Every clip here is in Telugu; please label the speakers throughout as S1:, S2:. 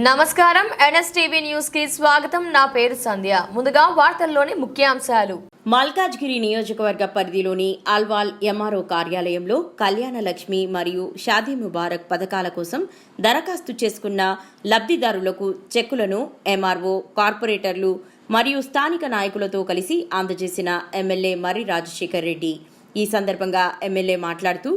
S1: నమస్కారం ఎన్ఎస్టీవీ న్యూస్ కి స్వాగతం. నా పేరు సంధ్య. ముందుగా వార్తల్లోని ముఖ్యాంశాలు.
S2: మల్కాజ్గిరి నియోజకవర్గ పరిధిలోని అల్వాల్ ఎంఆర్ఓ కార్యాలయంలో కళ్యాణ లక్ష్మి మరియు షాదీ ముబారక్ పథకాల కోసం దరఖాస్తు చేసుకున్న లబ్ధిదారులకు చెక్కులను ఎంఆర్ఓ, కార్పొరేటర్లు మరియు స్థానిక నాయకులతో కలిసి అందజేసిన ఎమ్మెల్యే మర్రి రాజశేఖర్ రెడ్డి. ఈ సందర్భంగా ఎమ్మెల్యే మాట్లాడుతూ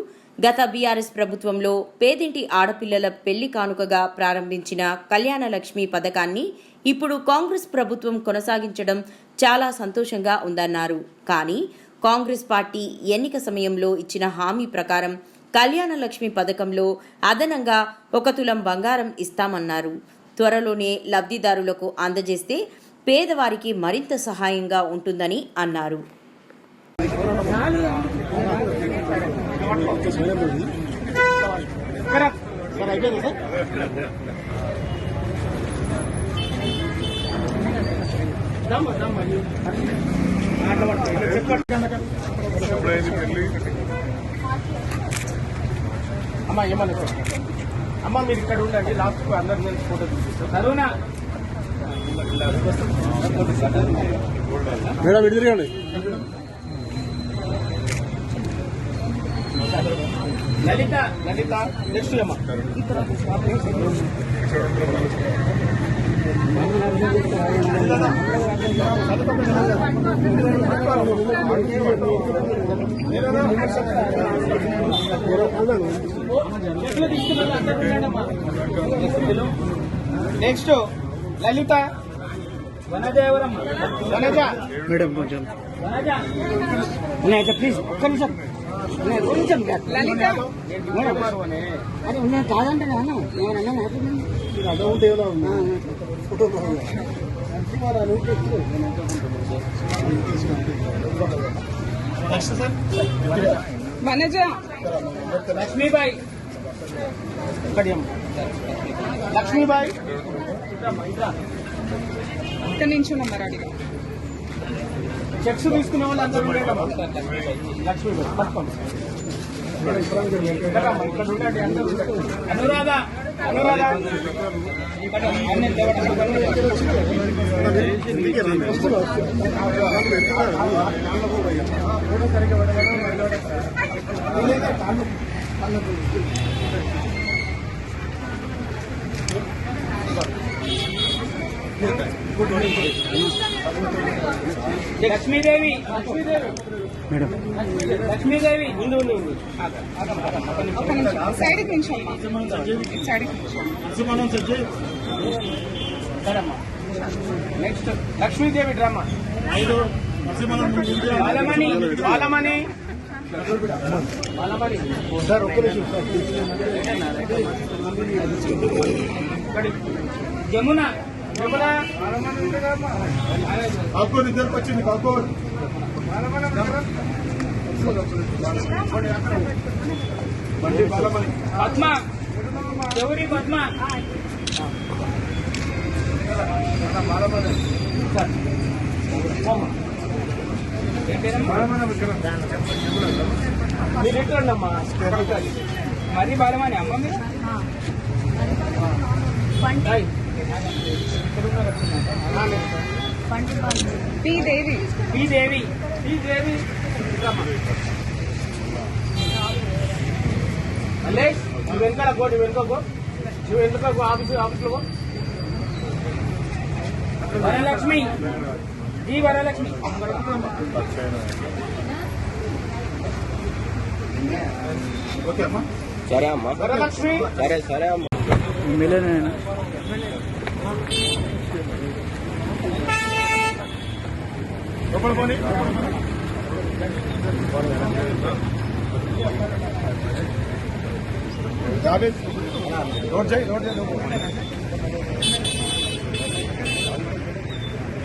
S2: గత బీఆర్ఎస్ ప్రభుత్వంలో పేదింటి ఆడపిల్లల పెళ్లి కానుకగా ప్రారంభించిన కళ్యాణ లక్ష్మి పథకాన్ని ఇప్పుడు కాంగ్రెస్ ప్రభుత్వం కొనసాగించడం చాలా సంతోషంగా ఉందన్నారు. కానీ కాంగ్రెస్ పార్టీ ఎన్నిక సమయంలో ఇచ్చిన హామీ ప్రకారం కళ్యాణ లక్ష్మి పథకంలో అదనంగా 1 తులం బంగారం ఇస్తామన్నారు. త్వరలోనే లబ్ధిదారులకు అందజేస్తే పేదవారికి మరింత సహాయంగా ఉంటుందని అన్నారు.
S3: అమ్మా ఏమన్నా సార్ అమ్మ మీరు ఇక్కడ ఉండండి, లాస్ట్ అందరు కలిసి ఫోటో తీసుకుంటారు. మేడం ఇటు తిరగండి. లలిత లలిత నెక్స్ట్ అమ్మా నెక్స్ట్ లలిత వనజవరం వనజ మేడం కొంచెం ప్లీజ్ ఒక్క నిమిషం కొంచెం లలిత అరే నేను కాదంటే ఫోటో వనజ లక్ష్మీబాయి లక్ష్మీబాయి ఇక్కడ నుంచి మరాడిగా చెక్స్ తీసుకునే వాళ్ళు అందరూ లక్ష్మీబాయి అనురాధ అనురాధ లక్ష్మీదేవి మేడం లక్ష్మీదేవి ముందు సైడ్కి next Lakshmidevi drama Balamani Balamani sir ఒక్క జమున జమున కాకూర్ ఇద్దరికి వచ్చింది కాకూర్ పద్మ గౌరీ పద్మ మీరు ఎట్లండి అమ్మా మరీ బాలమని అమ్మ మీరు శ్రీదేవి శ్రీదేవి శ్రీదేవి మల్లేష్ నువ్వు వెనకాల కోటి వెనుకో నువ్వు వెనుకో ఆఫీసులో వరలక్ష్మి జీ వరలక్ష్మి ఓకే అమ్మా సరే అమ్మా వరలక్ష్మి సరే అమ్మా మిలనేనా रोड जाए